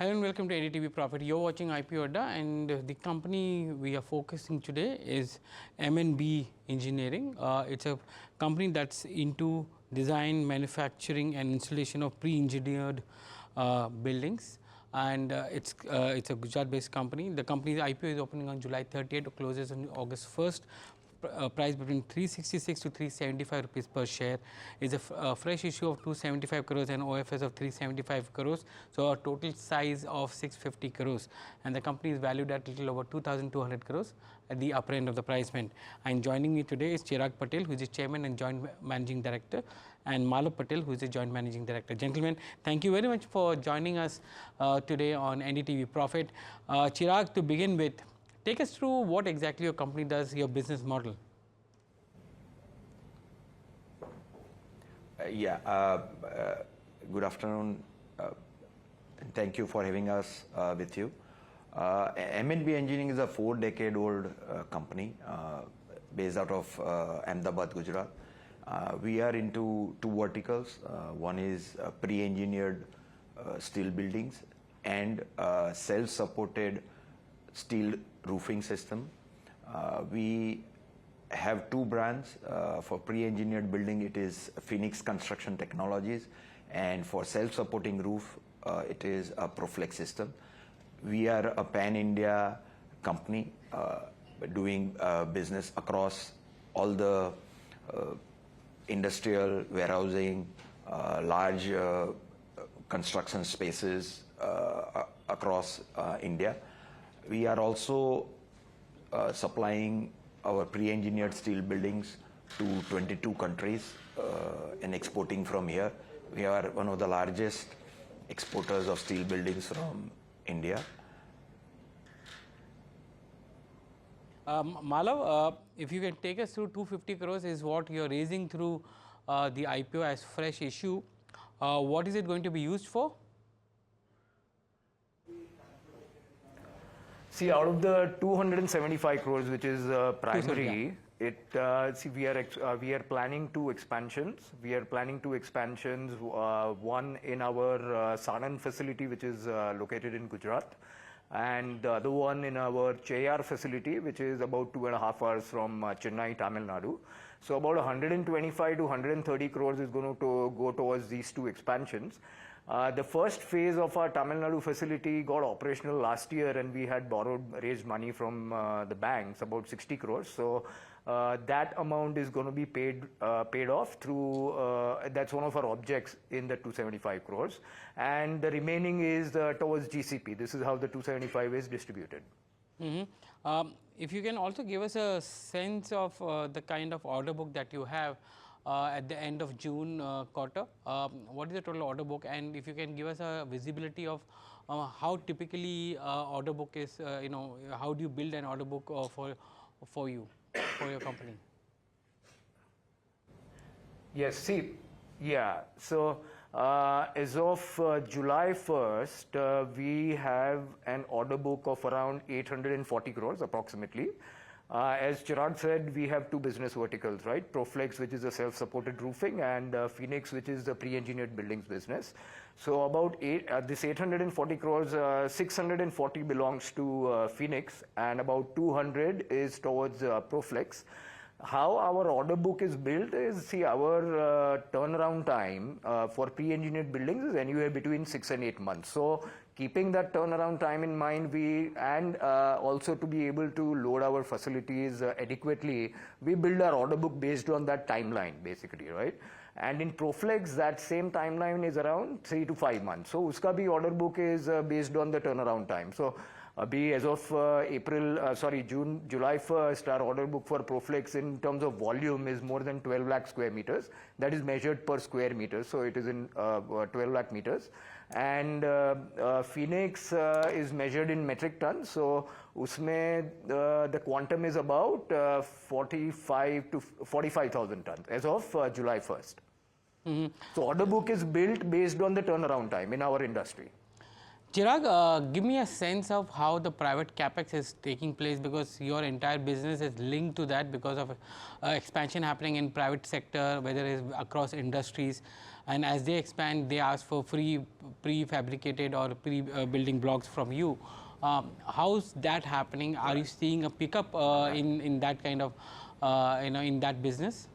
Hello and welcome to NDTV Profit. You're watching IPO Adda, and the company we are focusing today is M&B Engineering. It's a company that's into design, manufacturing and installation of pre-engineered buildings, and it's a Gujarat-based company. The company's IPO is opening on July 30th, closes on August 1st. Price between 366 to 375 rupees per share, is a fresh issue of 275 crores and OFS of 375 crores. So a total size of 650 crores, and the company is valued at little over 2,200 crores at the upper end of the price band. And joining me today is Chirag Patel, who is the chairman and joint managing director, and Malav Patel, who is the joint managing director. Gentlemen, thank you very much for joining us today on NDTV Profit. Chirag, to begin with, take us through what exactly your company does, your business model. Good afternoon. And thank you for having us with you. M&B Engineering is a 4-decade-old company based out of Ahmedabad, Gujarat. We are into two verticals. One is pre-engineered steel buildings and self-supported steel roofing system. We have two brands. For pre-engineered building, it is Phoenix Construction Technologies, and for self-supporting roof, it is a Proflex system. We are a pan-India company doing business across all the industrial, warehousing, large construction spaces across India. We are also supplying our pre-engineered steel buildings to 22 countries and exporting from here. We are one of the largest exporters of steel buildings from India. Malav, if you can take us through 250 crores is what you're raising through the IPO as fresh issue. What is it going to be used for? See, out of the 275 crores, which is primary, we are planning two expansions. We are planning two expansions, one in our Sanand facility, which is located in Gujarat, and the other one in our Cheyar facility, which is about 2.5 hours from Chennai, Tamil Nadu. So about 125 to 130 crores is going to go towards these two expansions. The first phase of our Tamil Nadu facility got operational last year, and we had raised money from the banks, about 60 crores. So that amount is going to be paid off through, that's one of our objects in the 275 crores. And the remaining is towards GCP. This is how the 275 is distributed. If you can also give us a sense of the kind of order book that you have at the end of June quarter, what is the total order book, and if you can give us a visibility of how typically order book is, how do you build an order book for you, for your company? Yes, see, yeah. So as of July 1st, we have an order book of around 840 crores approximately. As Chirag said, we have two business verticals, right? Proflex, which is a self-supported roofing, and Phoenix, which is the pre-engineered buildings business. So about this 840 crores, 640 belongs to Phoenix, and about 200 is towards Proflex. How our order book is built is, see, our turnaround time for pre-engineered buildings is anywhere between 6 and 8 months. So keeping that turnaround time in mind, also to be able to load our facilities adequately, we build our order book based on that timeline, basically, right? And in Proflex, that same timeline is around 3 to 5 months. So uska bhi order book is based on the turnaround time. So as of July 1st, our order book for Proflex in terms of volume is more than 12 lakh square meters. That is measured per square meter, so it is in 12 lakh meters. And Phoenix is measured in metric tons, so usme the quantum is about 45 to 45,000 tons as of July 1st. So order book is built based on the turnaround time in our industry. Chirag, give me a sense of how the private capex is taking place, because your entire business is linked to that because of expansion happening in private sector, whether it's across industries. and as they expand, they ask for free prefabricated or building blocks from you. How's that happening? Are you seeing a pickup in that kind of in that business?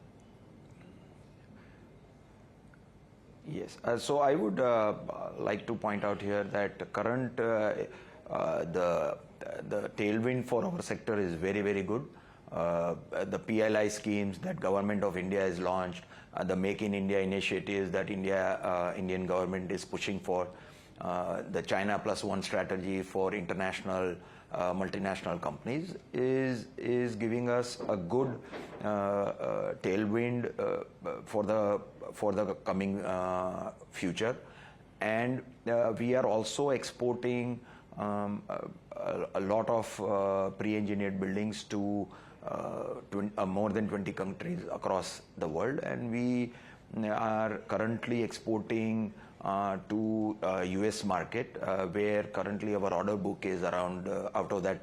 Yes. So I would like to point out here that current the tailwind for our sector is very, very good. The PLI schemes that Government of India has launched, the Make in India initiatives that Indian government is pushing for, the China Plus One strategy for international multinational companies is giving us a good tailwind for the coming future, and we are also exporting a lot of pre-engineered buildings to more than 20 countries across the world, and we are currently exporting to US market, where currently our order book is around, out of that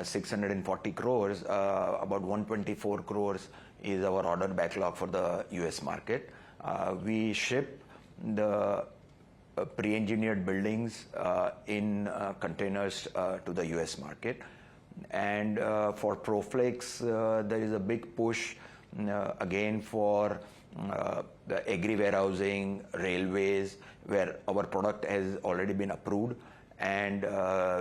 640 crores, about 124 crores is our order backlog for the US market. We ship the pre-engineered buildings in containers to the US market. And for Proflex, there is a big push again for the agri warehousing, railways, where our product has already been approved, and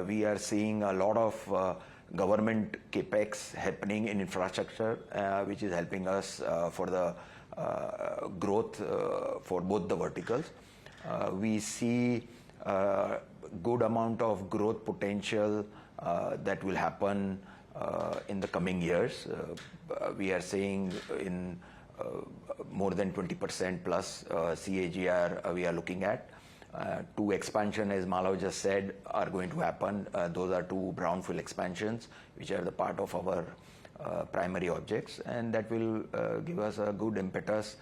we are seeing a lot of government capex happening in infrastructure, which is helping us for the growth for both the verticals. We see good amount of growth potential that will happen in the coming years. We are seeing in more than 20% plus CAGR we are looking at. Two expansion, as Malav just said, are going to happen. Those are two brownfield expansions, which are the part of our primary objects, and that will give us a good impetus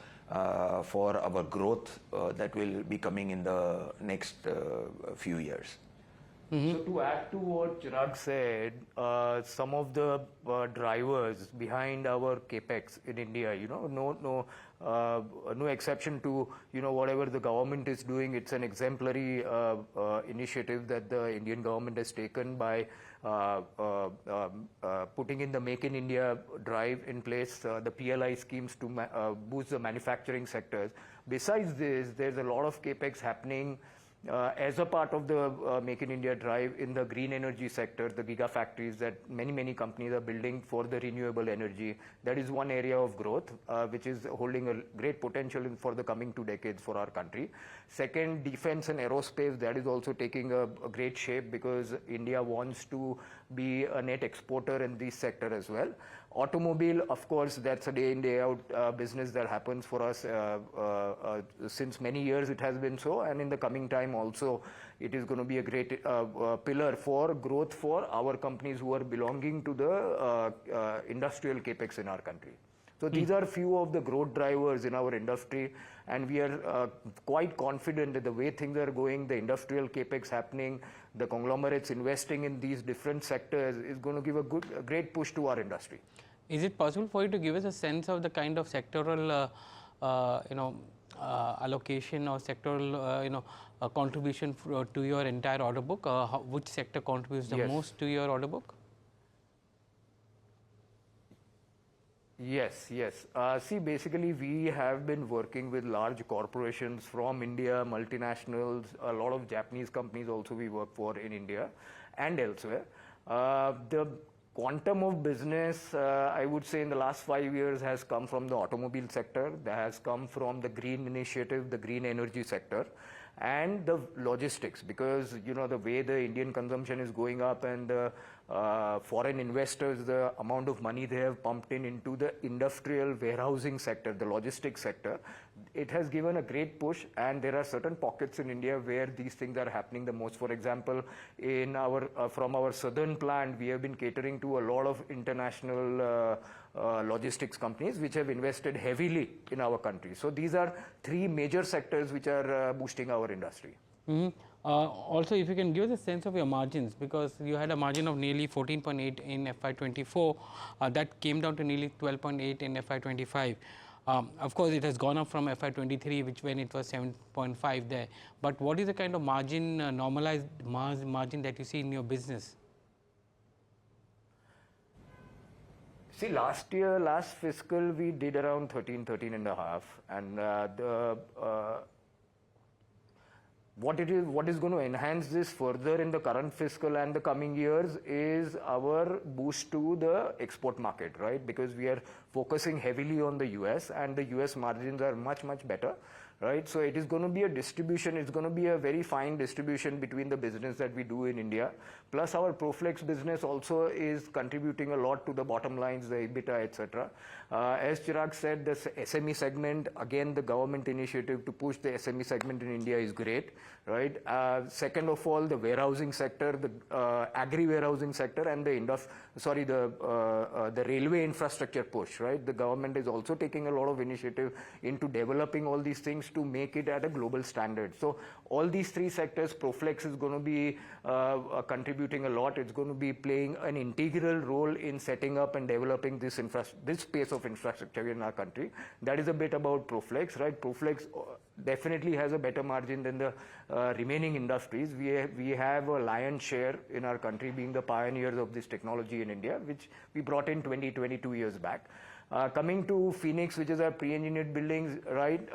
for our growth that will be coming in the next few years. So to add to what Chirag said, some of the drivers behind our capex in India, no exception to whatever the government is doing. It's an exemplary initiative that the Indian government has taken by putting in the Make in India drive in place, the PLI schemes to boost the manufacturing sectors. Besides this, there's a lot of capex happening as a part of the Make in India drive in the green energy sector, the gigafactories that many companies are building for the renewable energy. That is one area of growth which is holding a great potential for the coming 2 decades for our country. Second, defense and aerospace, that is also taking a great shape because India wants to be a net exporter in this sector as well. Automobile, of course, that's a day in, day out business that happens for us. Since many years it has been so, and in the coming time also, it is going to be a great pillar for growth for our companies who are belonging to the industrial capex in our country. So these are few of the growth drivers in our industry, and we are quite confident that the way things are going, the industrial capex happening, the conglomerates investing in these different sectors is going to give a great push to our industry. Is it possible for you to give us a sense of the kind of sectoral, allocation or sectoral, contribution to your entire order book? Which sector contributes the most to your order book? Yes. See, basically, we have been working with large corporations from India, multinationals, a lot of Japanese companies also we work for in India and elsewhere. The quantum of business, I would say in the last 5 years has come from the automobile sector, that has come from the green initiative, the green energy sector, and the logistics, because the way the Indian consumption is going up and the foreign investors, the amount of money they have pumped into the industrial warehousing sector, the logistics sector, it has given a great push, and there are certain pockets in India where these things are happening the most. For example, in our from our southern plant, we have been catering to a lot of international logistics companies which have invested heavily in our country. So these are 3 major sectors which are boosting our industry. Also, if you can give us a sense of your margins, because you had a margin of nearly 14.8 in FY24, that came down to nearly 12.8 in FY25. Of course, it has gone up from FY23, which when it was 7.5 there. But what is the kind of margin, normalized margin that you see in your business? See, last fiscal, we did around 13 and a half, and what is going to enhance this further in the current fiscal and the coming years is our boost to the export market, right? Because we are focusing heavily on the US, and the US margins are much better, right? So it is going to be a distribution. It's going to be a very fine distribution between the business that we do in India. Plus, our Proflex business also is contributing a lot to the bottom lines, the EBITDA, etc. As Chirag said, the SME segment, again, the government initiative to push the SME segment in India is great, right? Second of all, the warehousing sector, the agri-warehousing sector, and the railway infrastructure push, right? The government is also taking a lot of initiative into developing all these things to make it at a global standard. So all these three sectors, Proflex is going to be contributing a lot. It's going to be playing an integral role in setting up and developing this space of infrastructure in our country. That is a bit about Proflex, right? Proflex definitely has a better margin than the remaining industries. We have a lion's share in our country, being the pioneers of this technology in India, which we brought in 22 years back. Coming to Phoenix, which is our pre-engineered buildings, right?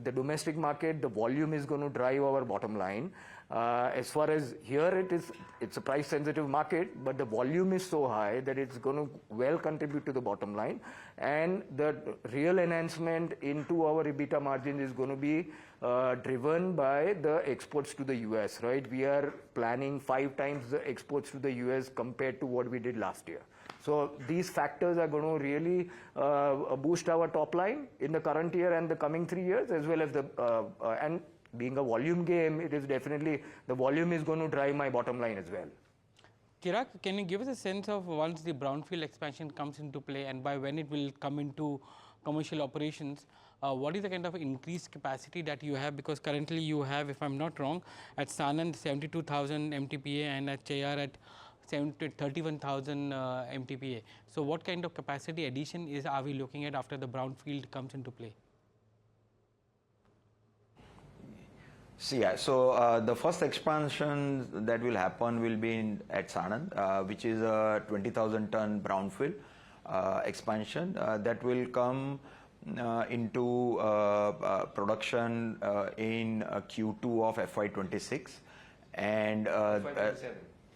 The domestic market, the volume is going to drive our bottom line. As far as here, it's a price-sensitive market, but the volume is so high that it's going to well contribute to the bottom line. And the real enhancement into our EBITDA margin is going to be driven by the exports to the US, right? We are planning 5 times the exports to the US compared to what we did last year. So these factors are going to really boost our top line in the current year and the coming 3 years, as well as and being a volume game, it is definitely, the volume is going to drive my bottom line as well. Chirag, can you give us a sense of once the brownfield expansion comes into play and by when it will come into commercial operations, what is the kind of increased capacity that you have? Because currently you have, if I'm not wrong, at Sanand 72,000 MTPA and at Cheyyar at 31,000 MTPA. So what kind of capacity addition are we looking at after the brownfield comes into play? So the first expansion that will happen will be at Sanand, which is a 20,000 ton brownfield expansion that will come into production in Q2 of FY26 and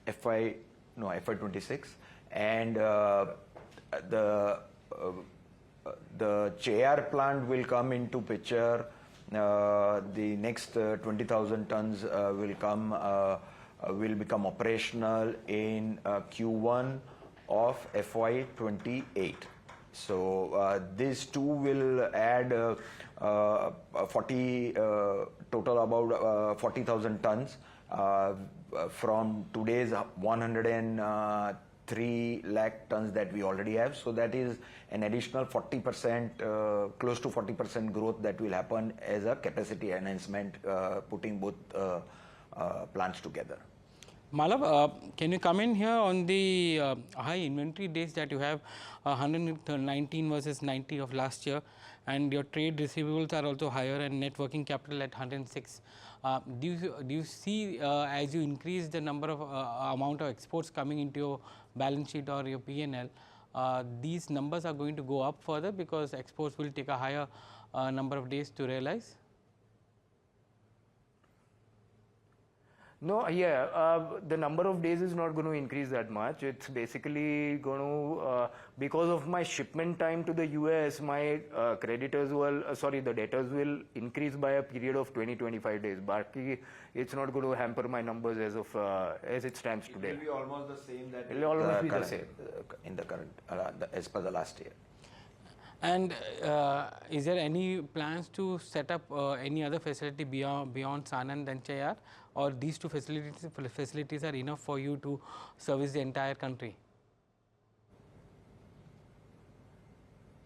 FY26, and the Cheyyar plant will come into picture. The next 20,000 tons will become operational in Q1 of FY28. So these two will add total about 40,000 tons from today's 103 lakh tons that we already have. So that is an additional 40%, close to 40% growth that will happen as a capacity enhancement, putting both plants together. Malav, can you come in here on the high inventory days that you have, 119 versus 90 of last year, and your trade receivables are also higher and net working capital at 106. Do you see as you increase the number of amount of exports coming into your balance sheet or your P&L, these numbers are going to go up further because exports will take a higher number of days to realize? No, the number of days is not going to increase that much. It's basically going to, because of my shipment time to the US, my creditors will, the debtors will increase by a period of 20-25 days. But it's not going to hamper my numbers as it stands today. It will be almost the same. It will almost be the same in the current, as per the last year. And is there any plans to set up any other facility beyond Sanand and Cheyyar, or these two facilities are enough for you to service the entire country?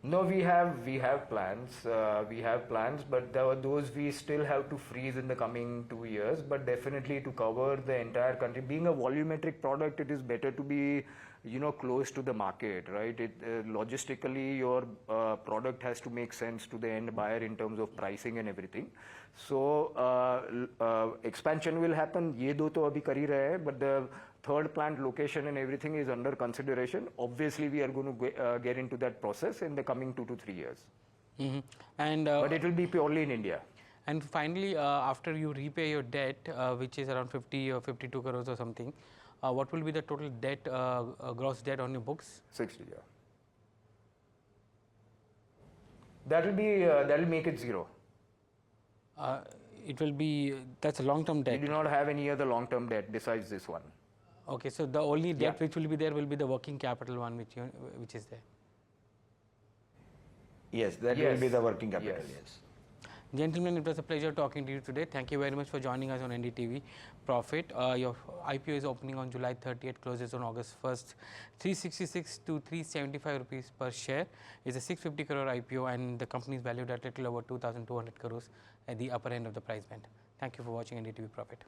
No, we have plans. We have plans, but those we still have to freeze in the coming 2 years. But definitely to cover the entire country, being a volumetric product, it is better to be, close to the market, right? Logistically, your product has to make sense to the end buyer in terms of pricing and everything. So expansion will happen. ये दो तो अभी कर ही रहे हैं, but the third plant location and everything is under consideration. Obviously, we are going to get into that process in the coming 2 to 3 years. And But it will be purely in India. and finally, after you repay your debt, which is around 50 or 52 crores or something, what will be the total debt, gross debt on your books? 60, yeah. That will make it zero. It will be, that's a long-term We debt. do not have any other long-term debt besides this one. Okay, so the only debt Yeah. which will be there will be the working capital one, which is there. Yes, that will be the working capital, Yes. yes. Gentlemen, it was a pleasure talking to you today. Thank you very much for joining us on NDTV Profit. Your IPO is opening on July 30th, closes on August 1st. 366 to 375 rupees per share. It's a 650 crore IPO, and the company is valued at little over 2,200 crores at the upper end of the price band. Thank you for watching NDTV Profit.